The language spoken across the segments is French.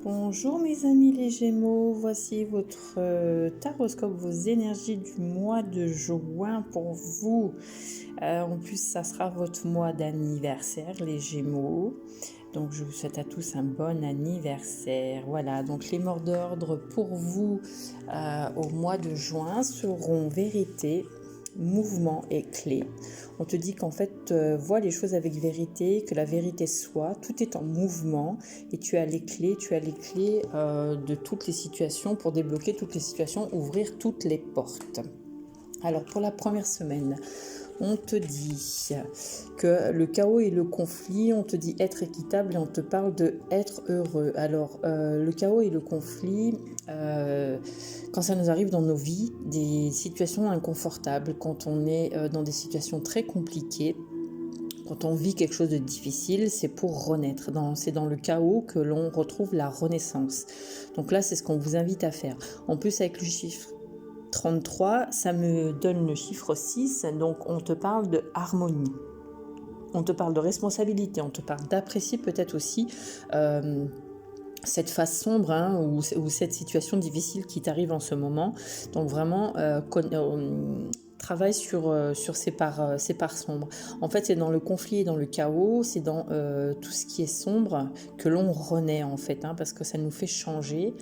Bonjour mes amis les Gémeaux, voici votre taroscope, vos énergies du mois de juin pour vous. En plus, ça sera votre mois d'anniversaire les Gémeaux. Donc je vous souhaite à tous un bon anniversaire. Voilà, donc les mots d'ordre pour vous au mois de juin seront vérité, mouvement et clé. On te dit qu'en fait, vois les choses avec vérité, que la vérité soit, tout est en mouvement et tu as les clés de toutes les situations pour débloquer toutes les situations, ouvrir toutes les portes. Alors pour la première semaine, on te dit que le chaos et le conflit, on te dit être équitable et on te parle de être heureux. Alors le chaos et le conflit, quand ça nous arrive dans nos vies, des situations inconfortables, quand on est dans des situations très compliquées, quand on vit quelque chose de difficile, c'est pour renaître. C'est dans le chaos que l'on retrouve la renaissance. Donc là, c'est ce qu'on vous invite à faire. En plus, avec le chiffre 33, ça me donne le chiffre 6, donc on te parle de harmonie. On te parle de responsabilité, on te parle d'apprécier peut-être aussi cette phase sombre ou cette situation difficile qui t'arrive en ce moment. Donc vraiment, travaille sur ces parts sombres. En fait, c'est dans le conflit et dans le chaos, c'est dans tout ce qui est sombre que l'on renaît en fait, parce que ça nous fait changer.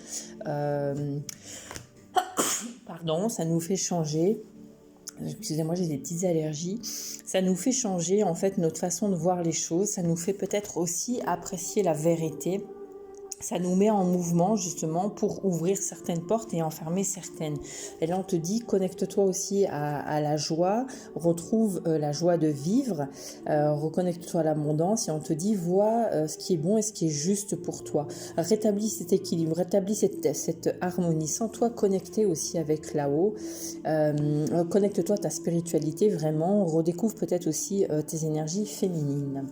Ça nous fait changer. Excusez-moi, j'ai des petites allergies. Ça nous fait changer en fait notre façon de voir les choses. Ça nous fait peut-être aussi apprécier la vérité. Ça nous met en mouvement justement pour ouvrir certaines portes et enfermer certaines. Et là on te dit connecte-toi aussi à la joie, retrouve la joie de vivre, reconnecte-toi à l'abondance et on te dit vois ce qui est bon et ce qui est juste pour toi. Rétablis cet équilibre, rétablis cette harmonie, sens-toi connecté aussi avec là-haut, connecte-toi à ta spiritualité vraiment, redécouvre peut-être aussi tes énergies féminines.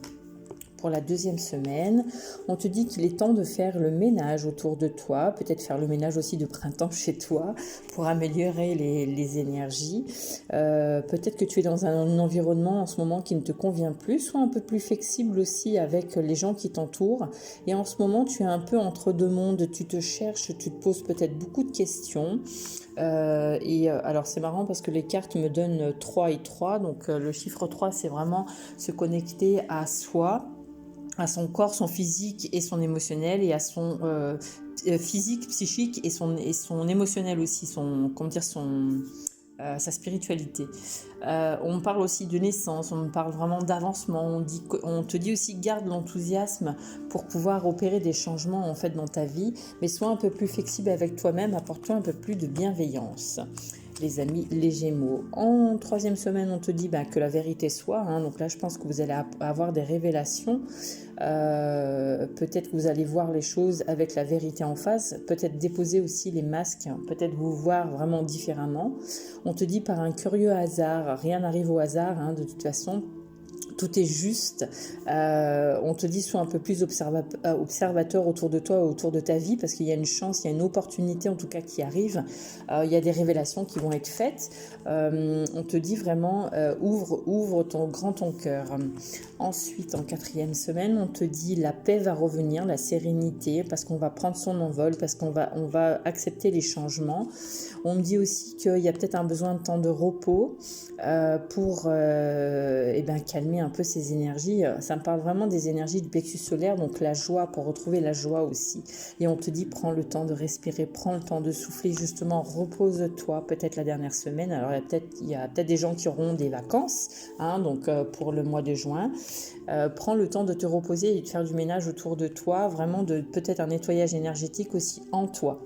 Pour la deuxième semaine, on te dit qu'il est temps de faire le ménage autour de toi, peut-être faire le ménage aussi de printemps chez toi pour améliorer les énergies. Peut-être que tu es dans un environnement en ce moment qui ne te convient plus, sois un peu plus flexible aussi avec les gens qui t'entourent. Et en ce moment, tu es un peu entre deux mondes, tu te cherches, tu te poses peut-être beaucoup de questions. Alors c'est marrant parce que les cartes me donnent 3 et 3, donc le chiffre 3 c'est vraiment se connecter à soi, à son corps, son physique et son émotionnel, et à son physique, psychique et son émotionnel aussi, sa spiritualité. On parle aussi de naissance, on parle vraiment d'avancement, on te dit aussi garde l'enthousiasme pour pouvoir opérer des changements en fait dans ta vie, mais sois un peu plus flexible avec toi-même, apporte-toi un peu plus de bienveillance. Les amis, les Gémeaux. En troisième semaine, on te dit que la vérité soit. Donc là, je pense que vous allez avoir des révélations. Peut-être que vous allez voir les choses avec la vérité en face. Peut-être déposer aussi les masques. Peut-être vous voir vraiment différemment. On te dit par un curieux hasard. Rien n'arrive au hasard, de toute façon. Tout est juste. On te dit sois un peu plus observateur autour de toi, autour de ta vie, parce qu'il y a une chance, il y a une opportunité en tout cas qui arrive. Il y a des révélations qui vont être faites. On te dit vraiment ouvre ton cœur. Ensuite, en quatrième semaine, on te dit la paix va revenir, la sérénité, parce qu'on va prendre son envol, parce qu'on va accepter les changements. On me dit aussi qu'il y a peut-être un besoin de temps de repos pour calmer un peu ces énergies. Ça me parle vraiment des énergies du plexus solaire, donc la joie, pour retrouver la joie aussi. Et on te dit prends le temps de respirer, prends le temps de souffler, justement repose-toi peut-être la dernière semaine. Alors il y a peut-être des gens qui auront des vacances, donc pour le mois de juin. Prends le temps de te reposer et de faire du ménage autour de toi, vraiment de peut-être un nettoyage énergétique aussi en toi.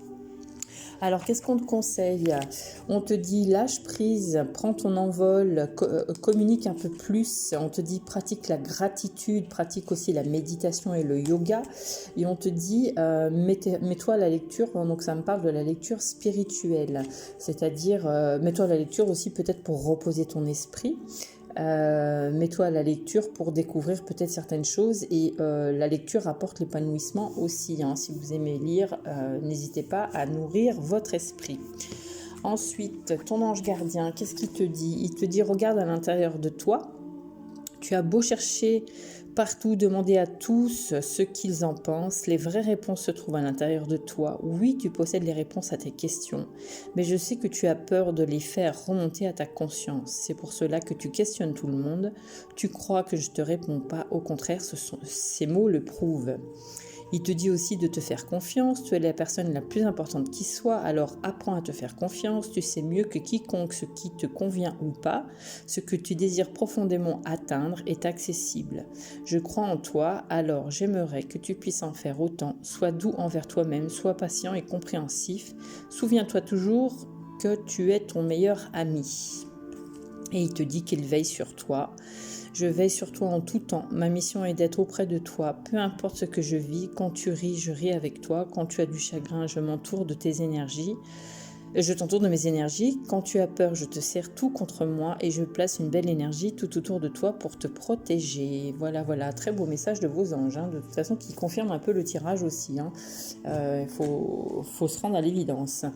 Alors, qu'est-ce qu'on te conseille ? On te dit lâche prise, prends ton envol, communique un peu plus. On te dit pratique la gratitude, pratique aussi la méditation et le yoga. Et on te dit mets-toi à la lecture, donc ça me parle de la lecture spirituelle. C'est-à-dire mets-toi à la lecture aussi peut-être pour reposer ton esprit. Mets-toi à la lecture pour découvrir peut-être certaines choses et la lecture apporte l'épanouissement aussi. Si vous aimez lire, n'hésitez pas à nourrir votre esprit. Ensuite, ton ange gardien, qu'est-ce qu'il te dit ? Il te dit regarde à l'intérieur de toi. Tu as beau chercher partout, demandez à tous ce qu'ils en pensent. Les vraies réponses se trouvent à l'intérieur de toi. Oui, tu possèdes les réponses à tes questions, mais je sais que tu as peur de les faire remonter à ta conscience. C'est pour cela que tu questionnes tout le monde. Tu crois que je ne te réponds pas. Au contraire, ces mots le prouvent. Il te dit aussi de te faire confiance, tu es la personne la plus importante qui soit, alors apprends à te faire confiance, tu sais mieux que quiconque ce qui te convient ou pas, ce que tu désires profondément atteindre est accessible. Je crois en toi, alors j'aimerais que tu puisses en faire autant, sois doux envers toi-même, sois patient et compréhensif, souviens-toi toujours que tu es ton meilleur ami. Et il te dit qu'il veille sur toi. Je veille sur toi en tout temps. Ma mission est d'être auprès de toi. Peu importe ce que je vis, quand tu ris, je ris avec toi. Quand tu as du chagrin, je m'entoure de tes énergies. Je t'entoure de mes énergies. Quand tu as peur, je te serre tout contre moi et je place une belle énergie tout autour de toi pour te protéger. Voilà, voilà, très beau message de vos anges, de toute façon, qui confirme un peu le tirage aussi. Il faut se rendre à l'évidence.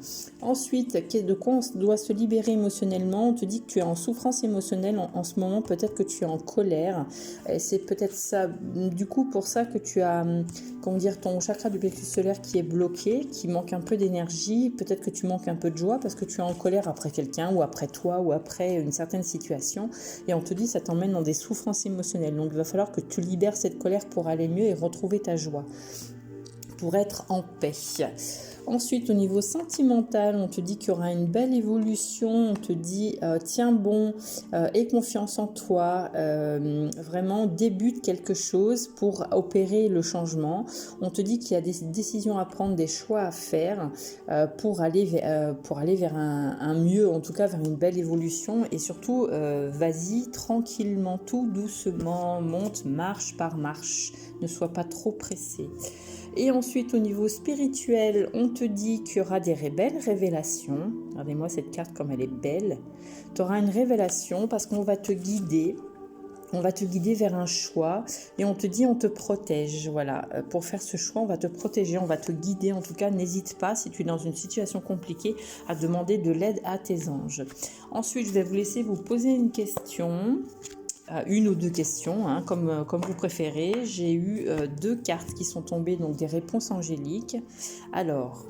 Ensuite, de quoi on doit se libérer émotionnellement? On te dit que tu es en souffrance émotionnelle en ce moment, peut-être que tu es en colère. Et c'est peut-être ça, du coup, pour ça que tu as, ton chakra du plexus solaire qui est bloqué, qui manque un peu d'énergie. Peut-être que tu manques un peu de joie parce que tu es en colère après quelqu'un ou après toi ou après une certaine situation. Et on te dit ça t'emmène dans des souffrances émotionnelles. Donc il va falloir que tu libères cette colère pour aller mieux et retrouver ta joie, pour être en paix. Ensuite, au niveau sentimental, on te dit qu'il y aura une belle évolution. On te dit tiens bon, aie confiance en toi. Vraiment, débute quelque chose pour opérer le changement. On te dit qu'il y a des décisions à prendre, des choix à faire pour aller vers un mieux, en tout cas vers une belle évolution. Et surtout, vas-y tranquillement, tout doucement, monte marche par marche. Ne sois pas trop pressé. Et ensuite, au niveau spirituel, on te dit qu'il y aura des belles révélations. Regardez-moi cette carte comme elle est belle. Tu auras une révélation parce qu'on va te guider. On va te guider vers un choix et on te dit on te protège. Voilà, pour faire ce choix, on va te protéger, on va te guider. En tout cas, n'hésite pas, si tu es dans une situation compliquée, à demander de l'aide à tes anges. Ensuite, je vais vous laisser vous poser une question. Une ou deux questions, comme vous préférez. J'ai eu 2 cartes qui sont tombées, donc des réponses angéliques. Alors,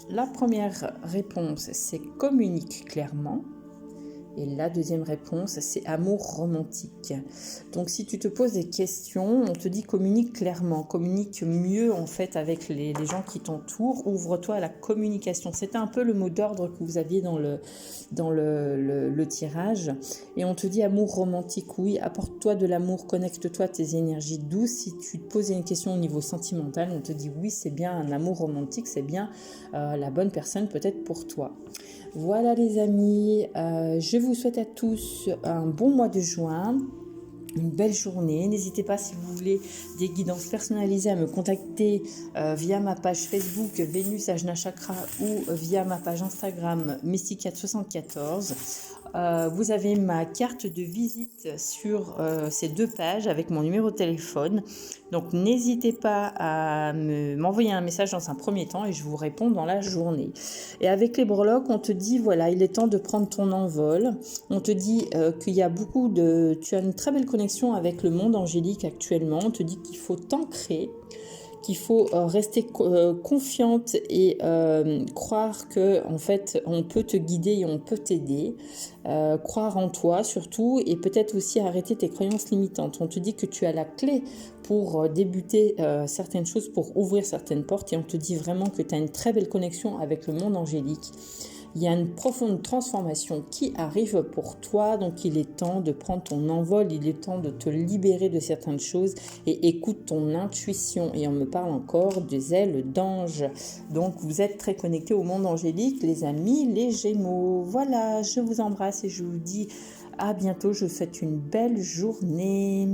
la première réponse, c'est communique clairement. Et la deuxième réponse, c'est amour romantique. Donc, si tu te poses des questions, on te dit communique clairement, communique mieux en fait avec les gens qui t'entourent, ouvre-toi à la communication. C'était un peu le mot d'ordre que vous aviez dans le tirage. Et on te dit amour romantique, oui, apporte-toi de l'amour, connecte-toi à tes énergies douces. Si tu te posais une question au niveau sentimental, on te dit oui, c'est bien un amour romantique, c'est bien la bonne personne peut-être pour toi. Voilà les amis, je vous souhaite à tous un bon mois de juin, une belle journée. N'hésitez pas si vous voulez des guidances personnalisées à me contacter via ma page Facebook Vénus Ajna Chakra ou via ma page Instagram Mysticat74. Vous avez ma carte de visite sur ces 2 pages avec mon numéro de téléphone. Donc n'hésitez pas à m'envoyer un message dans un premier temps et je vous réponds dans la journée. Et avec les breloques, on te dit voilà, il est temps de prendre ton envol. On te dit qu'il y a tu as une très belle connexion avec le monde angélique actuellement. On te dit qu'il faut t'ancrer, qu'il faut rester confiante et croire que en fait on peut te guider et on peut t'aider, croire en toi surtout et peut-être aussi arrêter tes croyances limitantes. On te dit que tu as la clé pour débuter certaines choses, pour ouvrir certaines portes et on te dit vraiment que tu as une très belle connexion avec le monde angélique. Il y a une profonde transformation qui arrive pour toi, donc il est temps de prendre ton envol, il est temps de te libérer de certaines choses et écoute ton intuition. Et on me parle encore des ailes d'ange. Donc vous êtes très connectés au monde angélique, les amis, les Gémeaux. Voilà, je vous embrasse et je vous dis à bientôt. Je vous souhaite une belle journée.